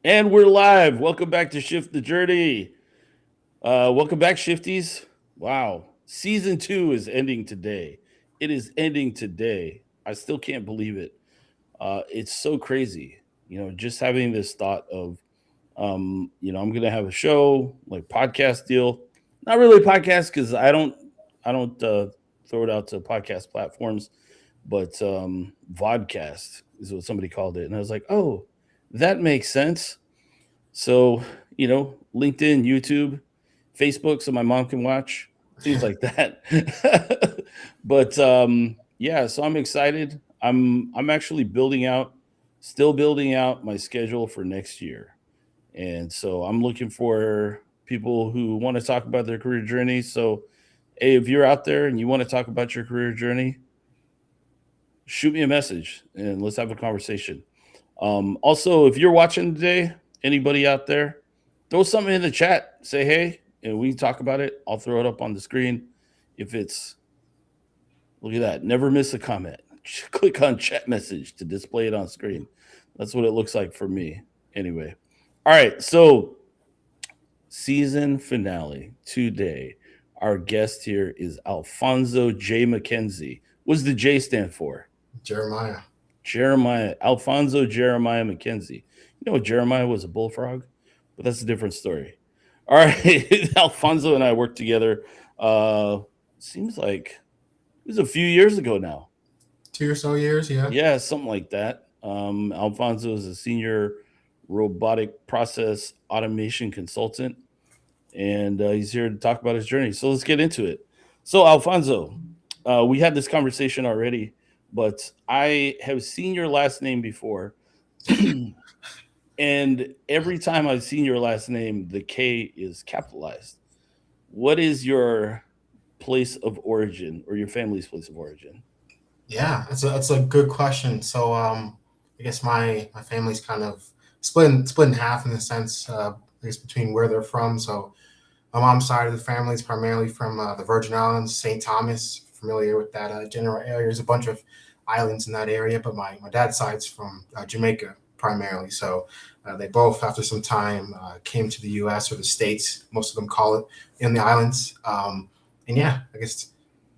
And we're live. Welcome back to Shift the Journey. Welcome back, Shifties. Wow. Season 2 is ending today. It is ending today. I still can't believe it. It's so crazy. Just having this thought of, I'm going to have a show, like podcast deal. Not really a podcast because I don't throw it out to podcast platforms, but vodcast is what somebody called it. And I was like, oh, that makes sense. So, LinkedIn, YouTube, Facebook, so my mom can watch things like that. But yeah, so I'm excited. I'm actually still building out my schedule for next year, and so I'm looking for people who want to talk about their career journey. So, hey, if you're out there and you want to talk about your career journey, shoot me a message and let's have a conversation. Also, if you're watching today, anybody out there, throw something in the chat. Say hey, and we can talk about it. I'll throw it up on the screen. If it's Look at that, never miss a comment. Click on chat message to display it on screen. That's what it looks like for me. Anyway, all right. So season finale today. Our guest here is Alphonso J. Mckenzie. What's the J stand for? Jeremiah. Alfonso Jeremiah Mckenzie. You know, Jeremiah was a bullfrog, but that's a different story. All right, Alfonso and I worked together. Uh, Seems like it was a few years ago now. 2 or so years, yeah. Yeah, something like that. Alfonso is a senior robotic process automation consultant, and he's here to talk about his journey. So let's get into it. So, Alfonso, we had this conversation already, but I have seen your last name before. And every time I've seen your last name, the K is capitalized. What is your place of origin or your family's place of origin? Yeah, that's a good question. So I guess my family's kind of split in half in the sense, I guess between where they're from. So my mom's side of the family is primarily from the Virgin Islands, St. Thomas. Familiar with that general area? There's a bunch of islands in that area, but my dad's side's from Jamaica primarily. So they both, after some time, came to the U.S. or the States. Most of them call it in the islands. And yeah, I guess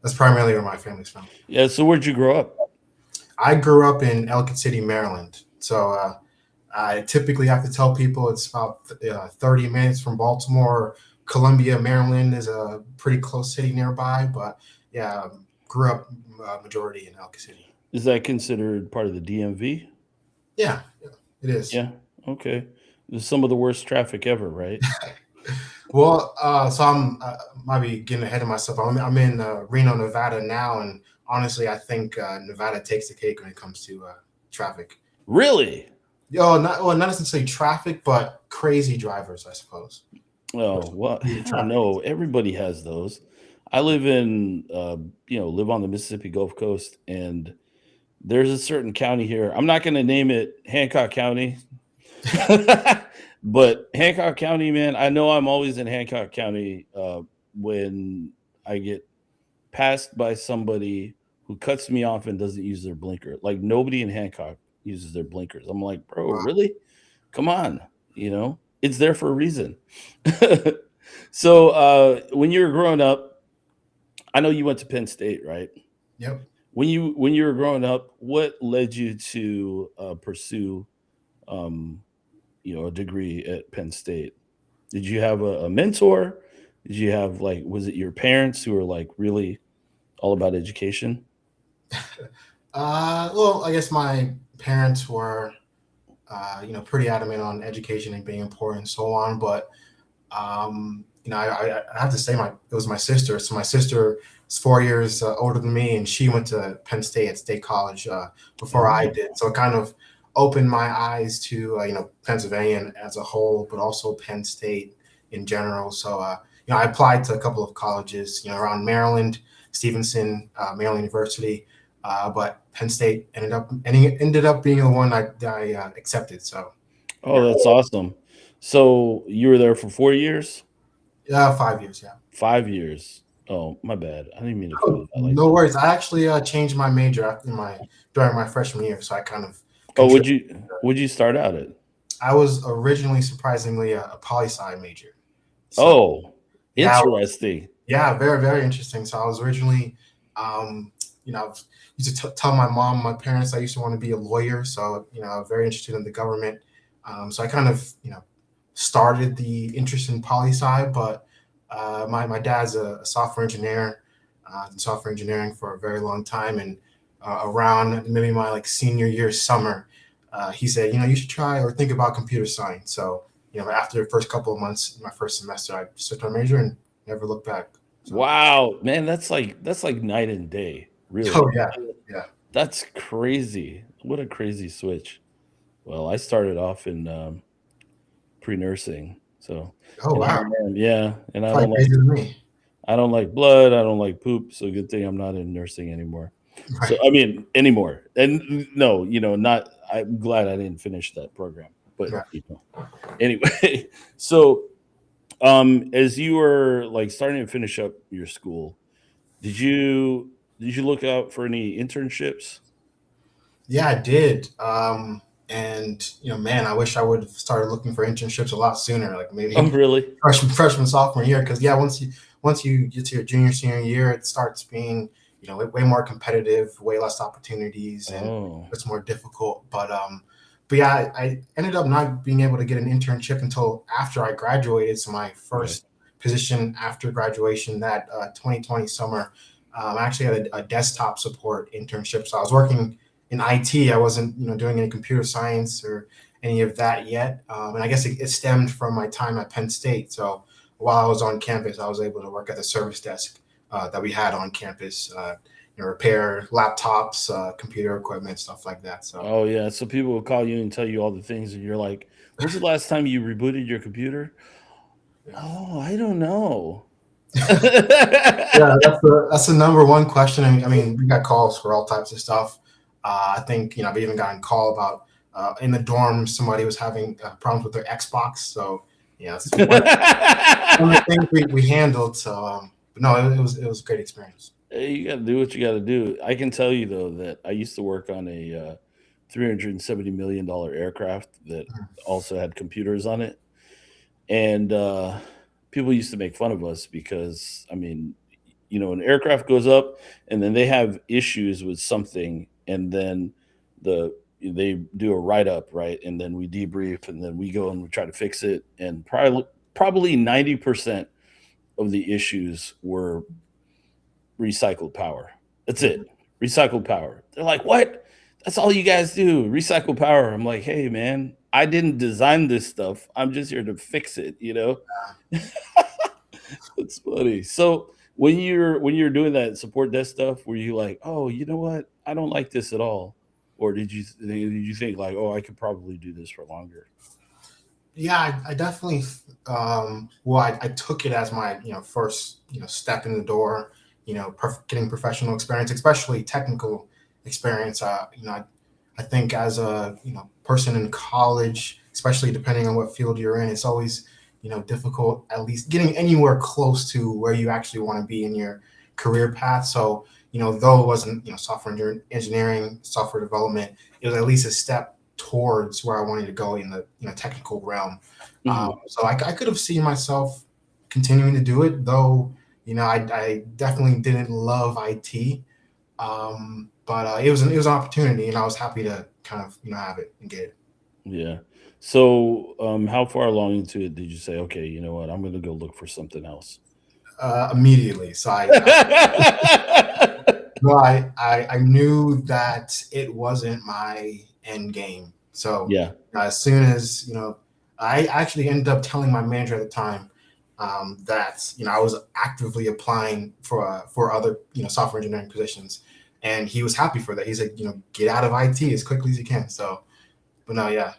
that's primarily where my family's from. Yeah, so where'd you grow up? I grew up in Ellicott City, Maryland. So I typically have to tell people it's about 30 minutes from Baltimore. Columbia, Maryland is a pretty close city nearby, but yeah, grew up majority in Ellicott City. Is that considered part of the DMV? Yeah, yeah, it is. Yeah. Okay. There's some of the worst traffic ever, right? Well, so I'm might be getting ahead of myself. I'm in Reno, Nevada now, and honestly, I think Nevada takes the cake when it comes to traffic. Really? Not necessarily traffic, but crazy drivers, I suppose. Or Oh, well, I don't traffic. know. Everybody has those. I live live on the Mississippi Gulf Coast, and there's a certain county here. I'm not going to name it Hancock County, but Hancock County, man, I know I'm always in Hancock County when I get passed by somebody who cuts me off and doesn't use their blinker. Like nobody in Hancock uses their blinkers. I'm like, bro, Wow. really? Come on, it's there for a reason. So when you were growing up, I know you went to Penn State, right? Yep. When you were growing up, what led you to pursue um, a degree at Penn State? Did you have a mentor? Did you have like was it your parents who were like really all about education? Well, I guess my parents were, pretty adamant on education and being important and so on. But I have to say, it was my sister. So my sister is 4 years older than me, and she went to Penn State at State College before I Oh, did. So it kind of opened my eyes to Pennsylvania as a whole, but also Penn State in general. So I applied to a couple of colleges, around Maryland, Stevenson, Maryland University, but Penn State ended up being the one I accepted. So yeah, oh, that's awesome. So you were there for 4 years, 5 years. Yeah. 5 years. Oh, my bad. I didn't mean to call Oh, it that like no that. worries. I actually changed my major after my during my freshman year, so I kind of Oh, contributed. would you start out at? I was originally surprisingly a poli sci major. So Oh, yeah, interesting. yeah, very, very interesting. So I was originally, um, I used to tell my mom, my parents, I used to want to be a lawyer. So, very interested in the government. So I kind of, started the interest in poli sci, but my dad's a software engineer, in software engineering for a very long time. And around maybe my like senior year summer, he said, you should try or think about computer science. So, after the first couple of months, my first semester, I switched my major and never looked back. So, Wow, man, that's like night and day, oh really. yeah, yeah. That's crazy. What a crazy switch. Well, I started off in pre-nursing, so Oh and wow, yeah, and probably crazier than me. I don't like blood, I don't like poop, so good thing I'm not in nursing anymore. So, Right, I mean, anymore. And no, not I'm glad I didn't finish that program, but, right. anyway, so, as you were, like, starting to finish up your school, did you look out for any internships? Yeah, I did. And man, I wish I would have started looking for internships a lot sooner. Like Oh, maybe really? freshman, sophomore year. Because yeah, once you get to your junior, senior year, it starts being way more competitive, way less opportunities, and Oh, it's more difficult. But yeah, I ended up not being able to get an internship until after I graduated. So my right. first position after graduation, that 2020 summer, I actually had a desktop support internship. So I was working in IT. I wasn't, doing any computer science or any of that yet. And I guess it stemmed from my time at Penn State. So while I was on campus, I was able to work at the service desk that we had on campus, repair laptops, computer equipment, stuff like that. So Oh, yeah, so people will call you and tell you all the things, and you're like, "When's the last time you rebooted your computer?" yeah, "Oh, I don't know." yeah, that's the number one question. I mean, we got calls for all types of stuff. I think I've even gotten a call about in the dorm somebody was having problems with their Xbox. So yeah, it's one of the things we handled. So, but no, it was a great experience. Hey, you gotta do what you gotta do. I can tell you, though, that I used to work on a, $370 million aircraft that also had computers on it, and, people used to make fun of us because, I mean, an aircraft goes up, and then they have issues with something, and then they do a write-up, right? And then we debrief, and then we go and we try to fix it, and probably 90% of the issues were recycled power. That's Mhm. it. Recycled power. They're like, "What? That's all you guys do? Recycle power?" I'm like, "Hey, man, I didn't design this stuff. I'm just here to fix it?" It's funny. So when you're doing that support desk stuff, were you like, "Oh, you know what? I don't like this at all," or did you think like, "Oh, I could probably do this for longer"? Yeah, I definitely. Well, I took it as my first step in the door. Getting professional experience, especially technical experience. I think as a person in college, especially depending on what field you're in, it's always difficult at least getting anywhere close to where you actually want to be in your career path. So though it wasn't software engineering, software development, it was at least a step towards where I wanted to go in the technical realm. Mhm. So I could have seen myself continuing to do it, though. I definitely didn't love IT, but it was an opportunity, and I was happy to kind of have it and get it Yeah. So, how far along into it did you say, "Okay, you know what? I'm gonna go look for something else"? immediately. So no, I knew that it wasn't my end game. So Yeah. as soon as I actually ended up telling my manager at the time that I was actively applying for other software engineering positions, and he was happy for that. He said, get out of IT as quickly as you can. So, but no, yeah.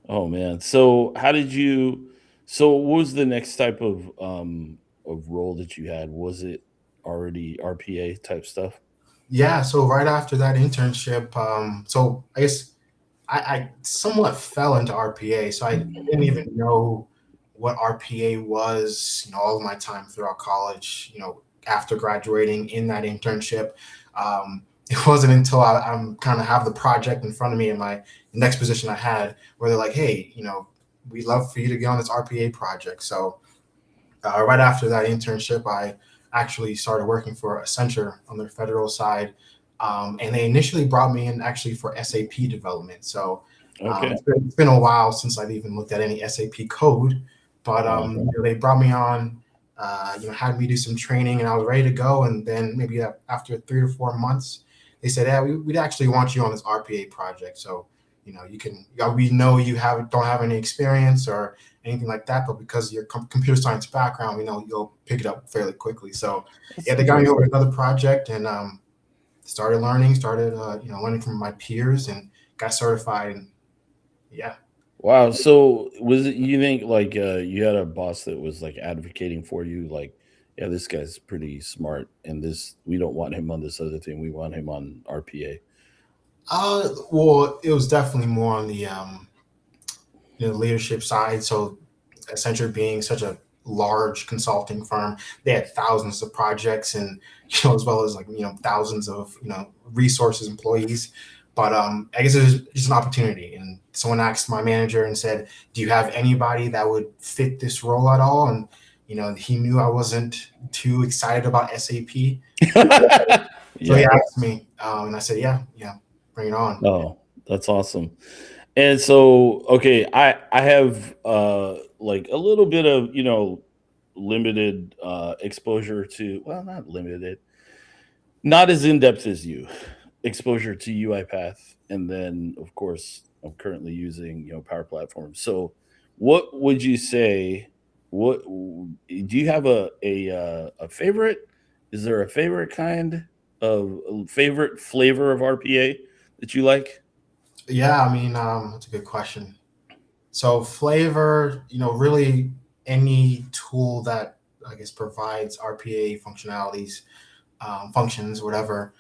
Oh, man. So, what was the next type of role that you had? Was it already RPA type stuff? Yeah, so right after that internship, so I guess I somewhat fell into RPA, so I didn't even know what RPA was. All of my time throughout college, after graduating in that internship, it wasn't until I'm kind of have the project in front of me in my next position I had where they're like, hey, we'd love for you to get on this RPA project. So right after that internship, I actually started working for Accenture on the federal side. And they initially brought me in actually for SAP development. So Okay. it's been a while since I've even looked at any SAP code, but Wow. they brought me on, had me do some training, and I was ready to go. And then maybe after 3 to 4 months, they said, "Yeah, we'd actually want you on this RPA project. So, you can. We know you don't have any experience or anything like that, but because of your computer science background, we know you'll pick it up fairly quickly." So, That's yeah, they got me over interesting. to another project and started learning from my peers and got certified. And yeah. Wow. So was it you think like you had a boss that was like advocating for you, like, yeah, this guy's pretty smart and this we don't want him on this other thing. We want him on RPA. Well, it was definitely more on the leadership side. So, Accenture being such a large consulting firm, they had thousands of projects and as well as like thousands of resources, employees. But I guess it was just an opportunity, and someone asked my manager and said, "Do you have anybody that would fit this role at all?" And he knew I wasn't too excited about SAP, so he Yeah. asked me, and I said, "Yeah, yeah, bring it on." Oh, that's awesome. And so, okay, I have like a little bit of, limited exposure to, well, not limited, not as in depth as you, exposure to UiPath, and then of course I'm currently using Power Platform. So, what would you say? What do you have a favorite? Is there a favorite kind of favorite flavor of RPA that you like? Yeah, I mean, that's a good question. So flavor, really any tool that I guess provides RPA functionalities, functions, whatever.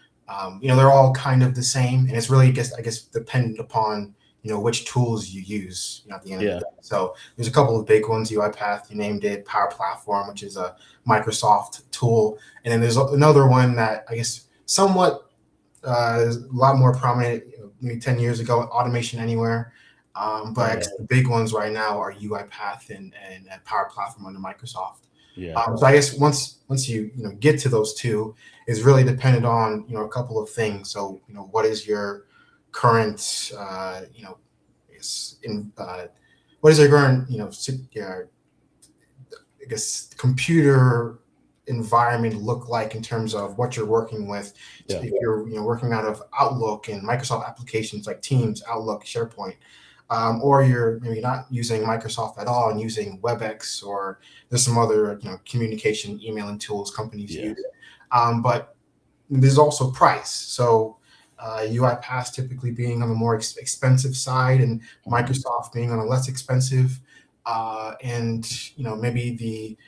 They're all kind of the same, and it's really I guess dependent upon which tools you use. At the end of the Yeah, day, so there's a couple of big ones. UiPath, you named it. Power Platform, which is a Microsoft tool, and then there's another one that I guess somewhat is a lot more prominent. Maybe 10 years ago, Automation Anywhere. But I yeah, guess the big ones right now are UiPath and Power Platform under Microsoft. yeah, So I guess once you get to those two, is really dependent on a couple of things. So what is your current I guess in what is your current I guess computer environment look like in terms of what you're working with. So yeah, if you're working out of Outlook and Microsoft applications like Teams, Outlook, SharePoint, or you're maybe not using Microsoft at all and using WebEx, or there's some other communication emailing tools companies yeah, use. But there's also price. So UiPath typically being on the more expensive side, and mhm, Microsoft being on a less expensive, and maybe the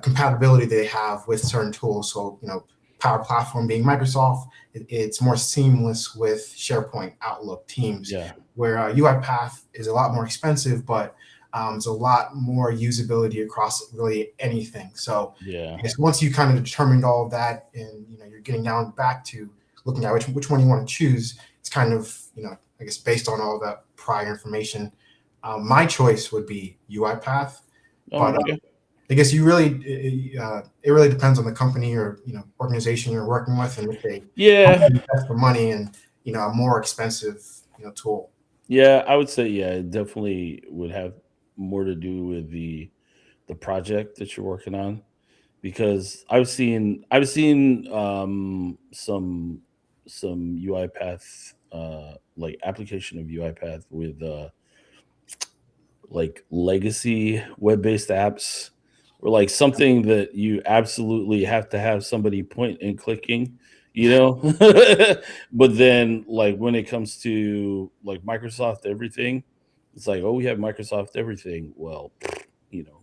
compatibility they have with certain tools. So Power Platform being Microsoft, it's more seamless with SharePoint, Outlook, Teams, yeah, where UiPath is a lot more expensive, but it's a lot more usability across really anything. So yeah, I guess once you kind of determined all of that, and you're getting down back to looking at which one you want to choose, it's kind of I guess based on all that prior information. My choice would be UiPath, oh, but okay, I guess you really it really depends on the company or organization you're working with, and if they yeah, invest the money in a more expensive tool. yeah. I would say, yeah, it definitely would have more to do with the project that you're working on, because I've seen some UiPath like application of UiPath with like legacy web-based apps, or like something that you absolutely have to have somebody point and clicking, you know? But then like when it comes to like Microsoft everything, it's like, oh, we have Microsoft everything. Well, you know,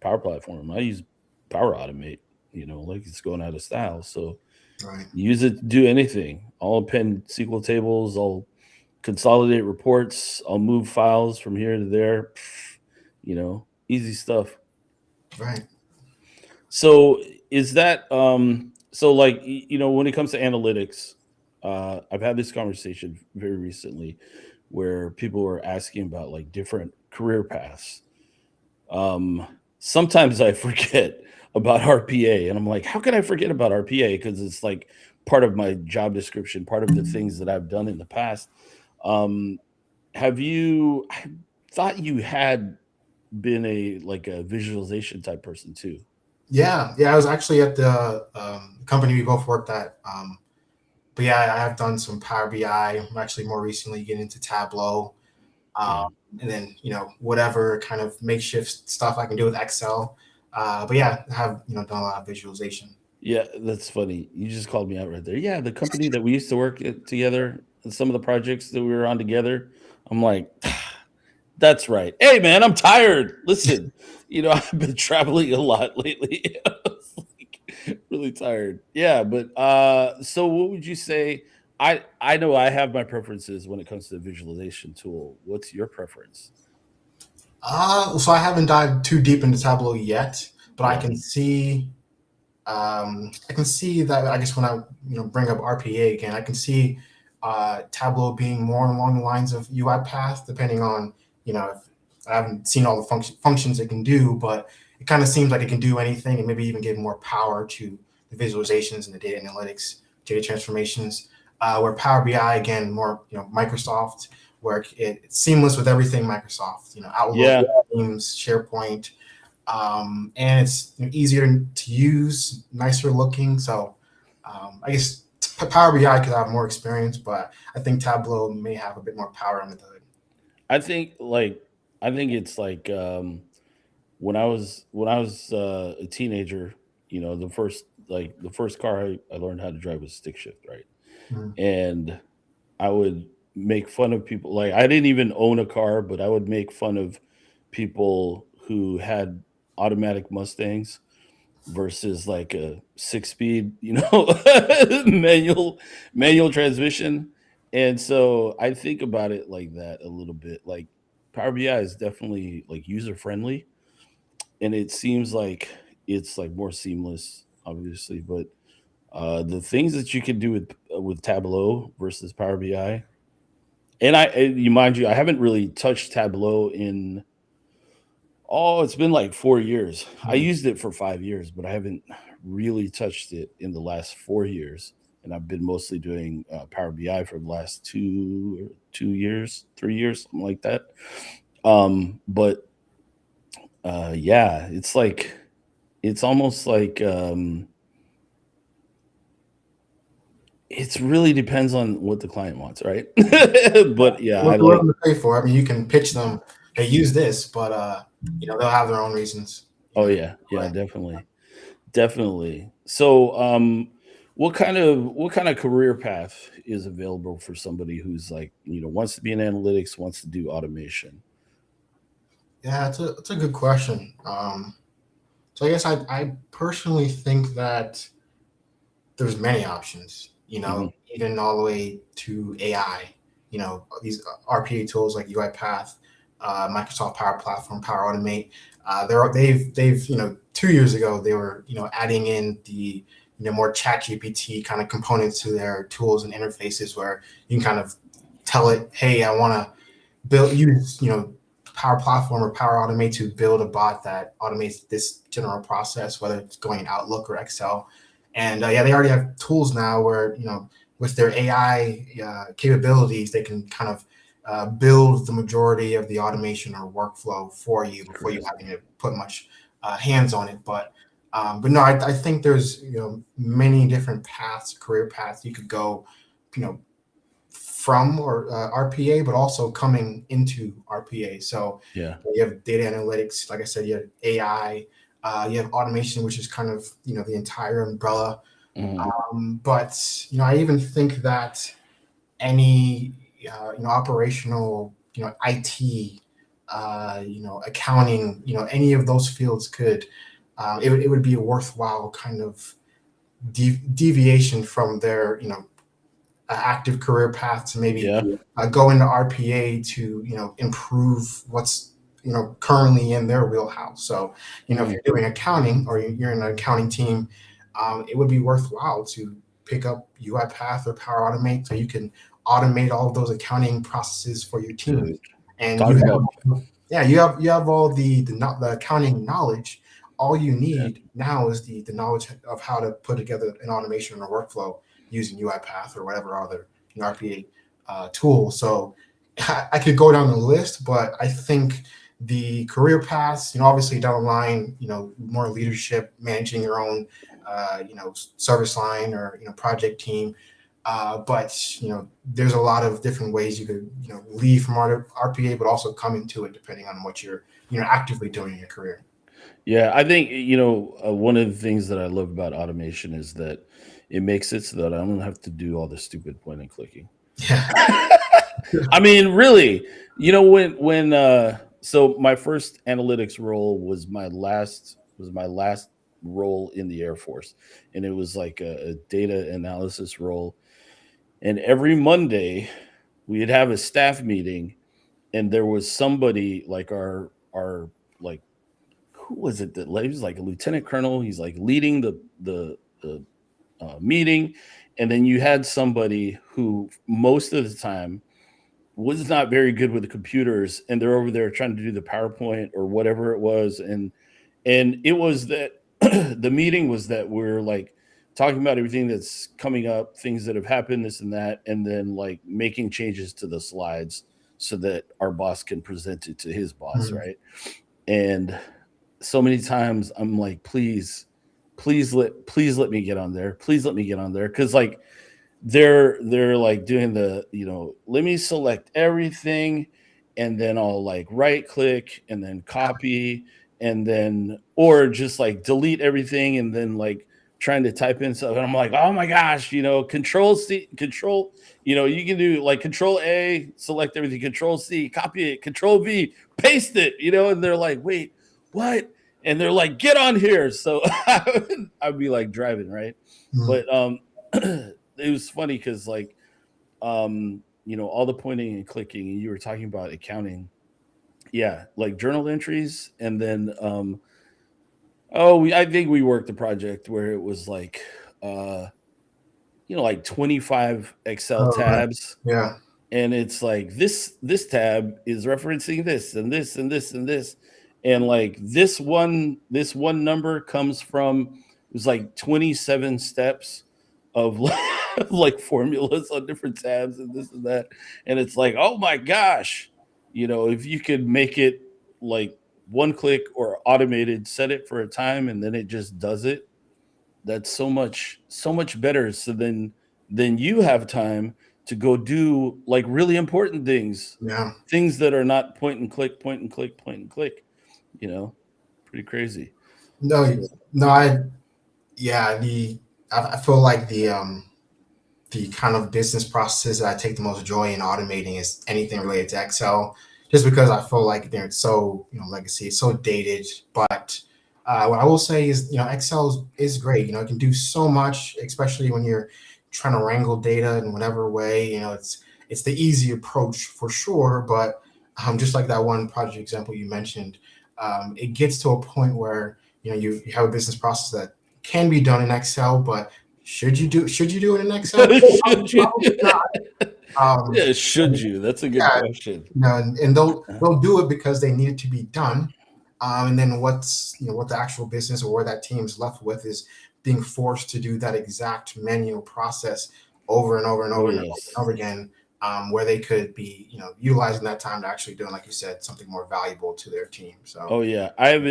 Power Platform. I use Power Automate, like it's going out of style. So Right. use it to do anything. I'll append SQL tables, I'll consolidate reports, I'll move files from here to there. Easy stuff. Right. So is that so like when it comes to analytics, I've had this conversation very recently where people were asking about like different career paths. Um, Sometimes I forget about RPA, and I'm like, how can I forget about RPA? Because it's like part of my job description, part of the things that I've done in the past. Um, have you? I thought you had been a like a visualization type person too. Yeah. I was actually at the company we both worked at. But yeah, I have done some Power BI. I'm actually more recently getting into Tableau, um, Yeah. and then whatever kind of makeshift stuff I can do with Excel. But yeah, I have done a lot of visualization. Yeah, that's funny. You just called me out right there. Yeah, the company that we used to work at together, and some of the projects that we were on together. I'm like, that's right. Hey, man, I'm tired. Listen, I've been traveling a lot lately. I was like really tired. Yeah, but so what would you say? I know I have my preferences when it comes to the visualization tool. What's your preference? So I haven't dived too deep into Tableau yet, but I Yeah, can see I can see that. I guess when I bring up RPA again, I can see Tableau being more along the lines of UI path, depending on if I haven't seen all the functions it can do, but it kind of seems like it can do anything and maybe even give more power to the visualizations and the data analytics, data transformations. Where Power BI again more Microsoft, where it's seamless with everything Microsoft, Outlook, yeah. Teams, SharePoint, and it's easier to use, nicer looking. So I guess Power BI could have more experience, but I think Tableau may have a bit more power under the hood. I think like I think it's like when I was a teenager, the first car I learned how to drive was stick shift, right? Mhm. And I would make fun of people. Like I didn't even own a car, but I would make fun of people who had automatic Mustangs versus like a 6 speed, manual transmission. And so I think about it like that a little bit. Like Power BI is definitely like user friendly, and it seems like it's like more seamless, obviously. But the things that you can do with Tableau versus Power BI, you mind you, I haven't really touched Tableau in it's been like 4 years. I Mhm. used it for 5 years, but I haven't really touched it in the last 4 years. And I've been mostly doing Power BI for the last 2 years, 3 years, something like that. But yeah, it's almost like it's really depends on what the client wants, right? But yeah, I What they're willing like. to pay for. I mean, you can pitch them, hey, use this, but they'll have their own reasons. Oh yeah, yeah, Right. definitely. Definitely. So, what kind of career path is available for somebody who's like, wants to be in analytics, wants to do automation? Yeah, it's a good question. So I guess I personally think that there's many options, Hmm. even all the way to AI, these RPA tools like UiPath, Microsoft Power Platform, Power Automate. They've 2 years ago they were adding in the more chat GPT kind of components to their tools and interfaces where you can kind of tell it, hey, I want to use Power Platform or Power Automate to build a bot that automates this general process, whether it's going in Outlook or Excel. And yeah, they already have tools now where with their AI capabilities, they can kind of build the majority of the automation or workflow for you before you Correct. having to put much hands on it. But no, I think there's many different paths, career paths you could go, you know, from or RPA, but also coming into RPA. So Yeah. you have data analytics, like I said, you have AI, you have automation, which is kind of the entire umbrella. Hmm. But I even think that any operational, IT, accounting, any of those fields could it would be a worthwhile kind of deviation from their active career path to maybe Yeah. go into RPA to improve what's currently in their wheelhouse. So if Mm. you're doing accounting or you're in an accounting team, it would be worthwhile to pick up UiPath or Power Automate, so you can automate all of those accounting processes for your team. Dude, And talk about you have all the accounting knowledge. All you yeah. need now is the knowledge of how to put together an automation or workflow using UiPath or whatever other RPA tool. So I could go down the list, but I think the career paths, obviously down the line, more leadership, managing your own, service line or project team. But there's a lot of different ways you could leave from RPA, but also come into it depending on what you're actively doing in your career. Yeah, I think one of the things that I love about automation is that it makes it so that I don't have to do all the stupid point and clicking. Yeah. I mean, really, when so my first analytics role was my last role in the Air Force, and it was like a data analysis role. And every Monday, we'd have a staff meeting, and there was somebody like our like who was it that he was like a lieutenant colonel. He's like leading the meeting, and then you had somebody who most of the time was not very good with the computers, and they're over there trying to do the PowerPoint or whatever it was, and it was that the meeting was that we're like talking about everything that's coming up, things that have happened, this and that, and then like making changes to the slides so that our boss can present it to his boss, Mhm. right? And so many times I'm like, please let me get on there. Please let me get on there. Cause like they're like doing let me select everything, and then I'll like right click and then copy, and then or just like delete everything and then like trying to type in stuff, and I'm like, oh my gosh, control C, control, you can do like control A, select everything, control C, copy it, control V, paste it, and they're like, wait, what? And they're like, get on here. So I'd be like driving, right? Mhm. But it was funny because like all the pointing and clicking, and you were talking about accounting. Yeah, like journal entries, and then I think we worked a project where it was like uh like 25 Excel Oh, right. tabs, Yeah. and it's like this tab is referencing this and this and this and this, and like this one number comes from, it was like 27 steps of like formulas on different tabs and this and that, and it's like, oh my gosh, if you could make it like one click or automated, set it for a time and then it just does it, that's so much better. So then you have time to go do like really important things, Yeah. things that are not point and click, point and click, point and click, you know, pretty crazy. No, So no, yeah, I feel like the kind of business processes that I take the most joy in automating is anything related to Excel, just because I feel like they're so legacy, it's so dated. But what I will say is Excel is great. It can do so much, especially when you're trying to wrangle data in whatever way. It's the easy approach for sure. But just like that one project example you mentioned, it gets to a point where you have a business process that can be done in Excel, but should you do it in Excel? should you? Probably not. Um, Yeah, should and you? That's a good yeah, question. and they'll do it because they need it to be done. And then what the actual business or where that team's left with is being forced to do that exact manual process over and over and Oh over and over and yes. over again, where they could be utilizing that time to actually doing, like you said, something more valuable to their team. So Oh yeah. I have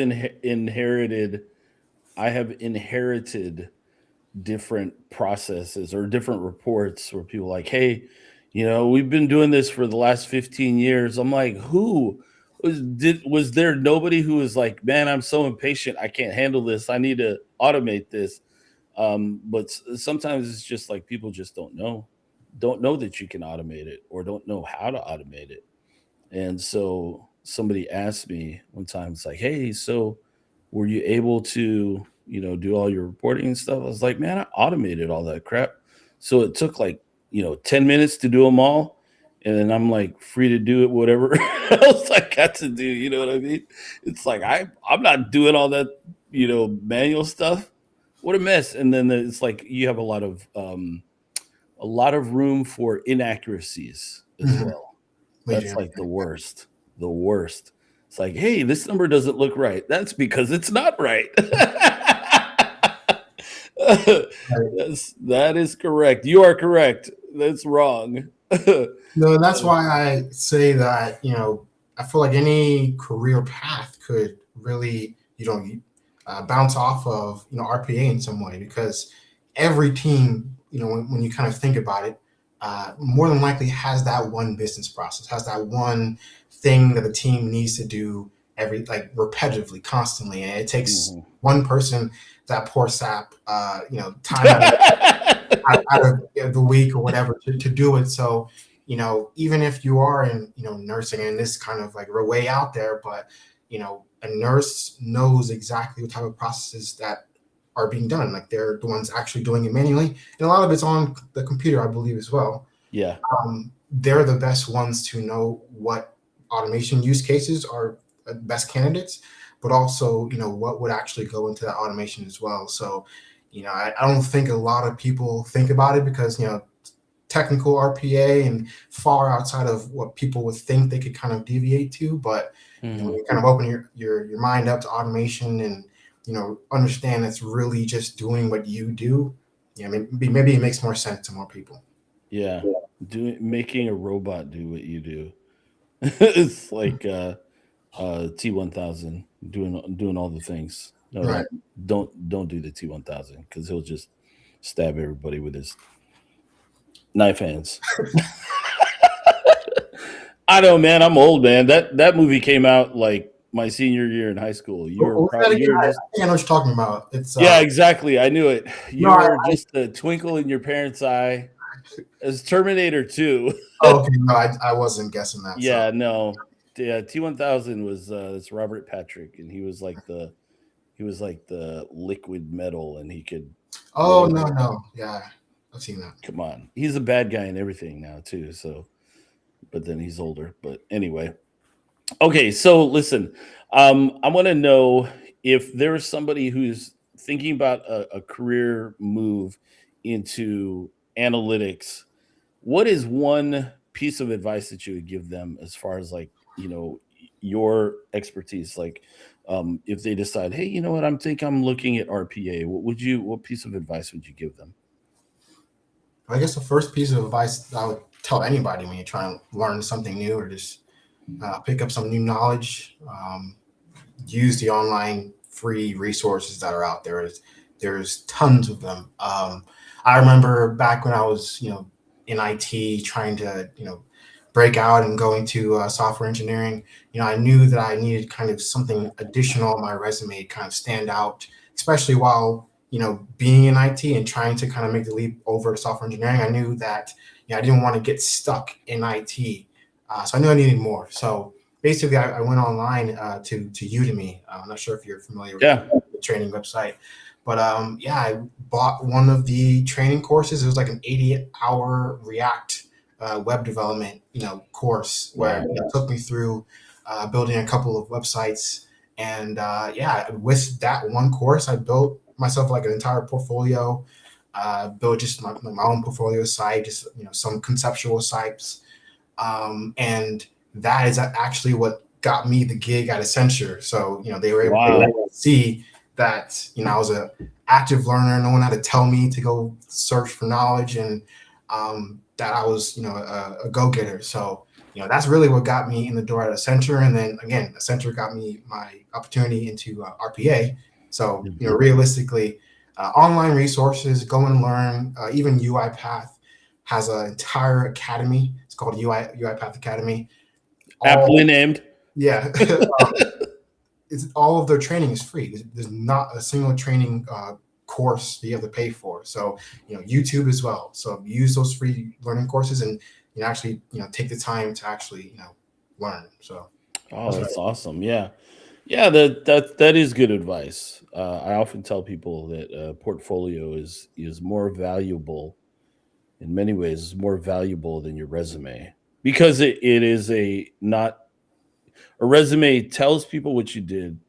inherited different processes or different reports where people are like, hey, we've been doing this for the last 15 years. I'm like, who was there nobody who was like, man, I'm so impatient, I can't handle this, I need to automate this? But sometimes it's just like people just don't know that you can automate it or don't know how to automate it. And so somebody asked me one time, it's like, hey, so were you able to, do all your reporting and stuff? I was like, man, I automated all that crap. So it took like, 10 minutes to do them all. And then I'm like free to do it, whatever else I got to do. You know what I mean? It's like I'm not doing all that, manual stuff. what a mess. And then it's like you have a lot of room for inaccuracies as Mm-hmm. well. That's Legion. like the worst. The worst. It's like, hey, this number doesn't look right. That's because it's not right. Right. Yes, that is correct. You are correct. That's wrong. No, that's why I say that, I feel like any career path could really, bounce off of, RPA in some way, because every team, when you kind of think about it, more than likely has that one business process, has that one thing that the team needs to do like repetitively, constantly. And it takes Mhm. one person, that poor sap, time out of the week or whatever to do it. So, even if you are in, nursing, and this kind of like we're way out there, but, a nurse knows exactly what type of processes that are being done. Like they're the ones actually doing it manually. And a lot of it's on the computer, I believe, as well. Yeah. They're the best ones to know what automation use cases are best candidates, but also, what would actually go into that automation as well. So, I don't think a lot of people think about it because, technical RPA and far outside of what people would think they could kind of deviate to. But, when Mhm. you kind of open your mind up to automation and, understand it's really just doing what you do, maybe it makes more sense to more people. Yeah. Making a robot do what you do. It's like T1000 doing all the things. No, Right. don't do the T1000 because he'll just stab everybody with his knife hands. I know, man. I'm old, man. That movie came out like my senior year in high school. What was that again? You were I just think I know what you're talking about. It's yeah, exactly. I knew it. no, You were just a twinkle in your parents' eye as Terminator 2. oh, okay, no, I wasn't guessing that. So, Yeah, no. Yeah, T1000 was it's Robert Patrick, and he was like the liquid metal, and he could oh blow. no, no, yeah, I've seen that. Come on, he's a bad guy in everything now too. So, but then he's older. But anyway, okay. So listen, I want to know if there's somebody who's thinking about a career move into analytics. What is one piece of advice that you would give them as far as like, your expertise? Like, if they decide, hey, you know what, I'm looking at RPA, what piece of advice would you give them? I guess the first piece of advice I would tell anybody when you're trying to learn something new or just pick up some new knowledge, use the online free resources that are out there. There's tons of them. I remember back when I was, in IT, trying to, break out and go into software engineering. I knew that I needed kind of something additional on my resume to kind of stand out, especially while, being in IT and trying to kind of make the leap over to software engineering. I knew that, I didn't want to get stuck in IT. So I knew I needed more. So basically, I went online to Udemy. I'm not sure if you're familiar with Yeah. the training website, but yeah, I bought one of the training courses. It was like an 80-hour React web development, course where Wow. it took me through building a couple of websites. And yeah, with that one course, I built myself like an entire portfolio. Built just my own portfolio site, just some conceptual sites, and that is actually what got me the gig at Accenture. So, they were able Wow. to see that, I was a active learner. No one had to tell me to go search for knowledge, and that I was, a go-getter. So, that's really what got me in the door at Accenture. And then again, Accenture got me my opportunity into RPA. So, Mhm. realistically, online resources, go and learn. Even UiPath has an entire academy. It's called UiPath Academy. Aptly All named. Yeah, it's all of their training is free. There's not a single training course that you have to pay for. So, YouTube as well. So use those free learning courses and actually take the time to actually learn. So Oh, that's what that's awesome. Yeah. Yeah, that is good advice. I often tell people that a portfolio is more valuable in many ways, is more valuable than your resume because it is a not a resume tells people what you did,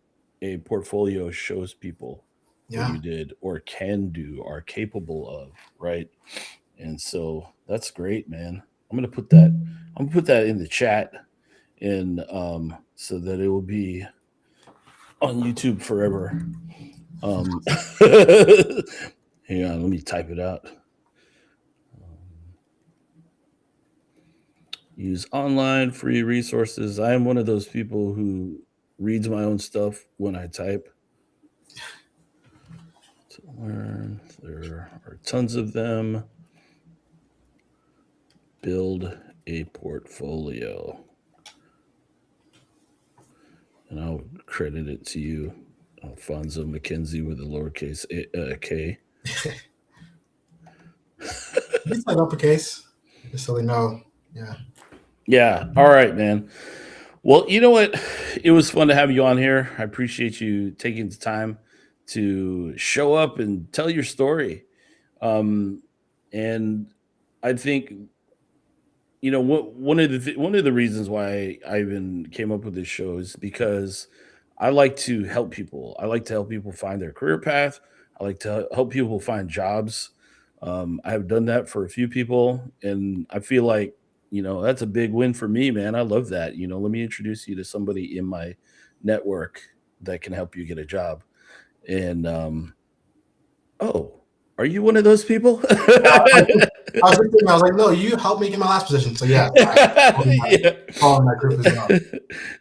a portfolio shows people what Yeah. you did or can do, are capable of, right? And so that's great, man. I'm gonna put that in the chat, and so that it will be on YouTube forever. Um, hang on, let me type it out. Use online free resources. I am one of those people who reads my own stuff when I type. To learn, there are tons of them. Build a portfolio. And I'll credit it to you, Alphonso Mckenzie with a lowercase k. It's like uppercase, just so they know. Yeah. Yeah. All right, man. Well, you know what? It was fun to have you on here. I appreciate you taking the time to show up and tell your story. Um, and I think one of the reasons why I even came up with this show is because I like to help people. I like to help people find their career path. I like to help people find jobs. I have done that for a few people, and I feel like that's a big win for me, man. I love that. Let me introduce you to somebody in my network that can help you get a job. And oh, are you one of those people? Yeah, I was thinking, I was like, no, you helped me get my last position. So yeah, Yeah. fall in that group as well. Yeah,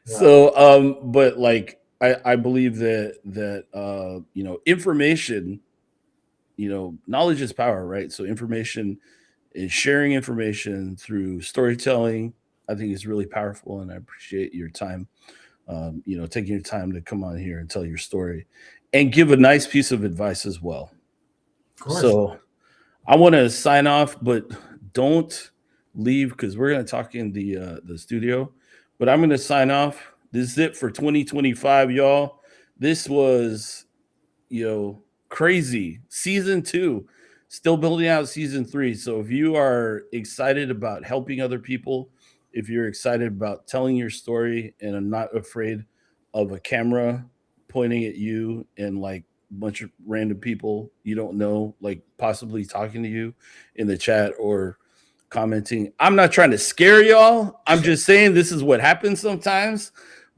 So, but like, I believe that information, knowledge is power, right? So, information is sharing information through storytelling. I think is really powerful, and I appreciate your time. Taking your time to come on here and tell your story, and give a nice piece of advice as well. of course. So, I want to sign off, but don't leave because we're going to talk in the studio. But I'm going to sign off. This is it for 2025, y'all. This was crazy. Season 2, still building out season 3. So if you are excited about helping other people, if you're excited about telling your story and are not afraid of a camera pointing at you and like a bunch of random people you don't know, like possibly talking to you in the chat or commenting. I'm not trying to scare y'all. I'm just saying this is what happens sometimes.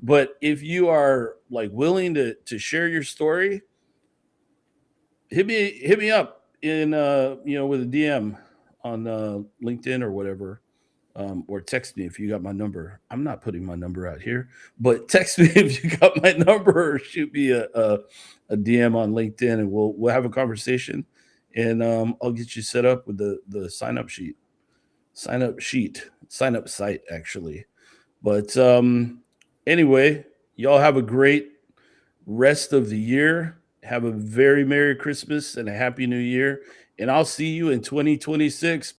But if you are like willing to share your story, hit me up in with a DM on LinkedIn or whatever, or text me if you got my number. I'm not putting my number out here, but text me if you got my number or shoot me a DM on LinkedIn, and we'll have a conversation, and I'll get you set up with the sign up site actually. But anyway, y'all have a great rest of the year. Have a very Merry Christmas and a Happy New Year. And I'll see you in 2026.